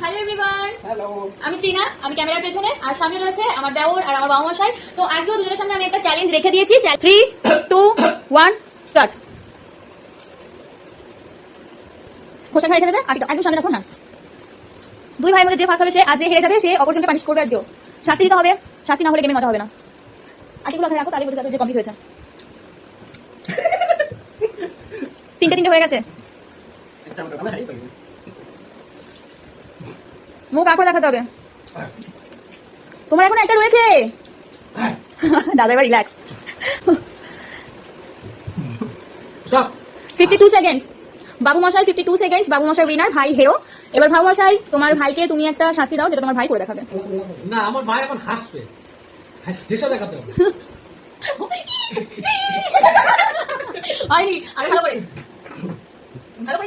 Hello everyone, hello. আমি চীনা। আমি ক্যামেরার পেছনে, আর সামনে রয়েছে আমার দেওর আর আমার বাবা মশাই। তো আজকেও দুজনের সামনে আমি একটা চ্যালেঞ্জ রেখে দিয়েছি। 3, 2, 1 স্টার্ট। খোসা খাই রেখে দেবে, আর একদম সামনে রাখো। হ্যাঁ, দুই ভাইয়ের মধ্যে যে ফার্স্ট হবে সে আজ যে হেরে যাবে, সে অপরজনকে পানিশ করবে। আজকেও শাস্তি দিতে হবে, শাস্তি না হলে গেমে মজা হবে না। আটিগুলো ওখানে রাখো, তাহলে বোঝা যাবে যে কমপ্লিট হয়েছে। তিনটে হয়ে গেছে। মুখ আঁকড়ে দেখাতে হবে। তোমার এখন একটা রয়েছে। দাদা এবার রিল্যাক্স। 52 সেকেন্ডস। বাবু মশাই 52 সেকেন্ডস। বাবু মশাই উইনার, ভাই হেরো। এবার বাবু মশাই, তোমার ভাইকে তুমি একটা শাস্তি দাও, যেটা তোমার ভাই করে দেখাবে। না, আমার ভাই এখন হাসবে, হেসে দেখাতে হবে। হয়নি, আর ভালো করে ভালো করে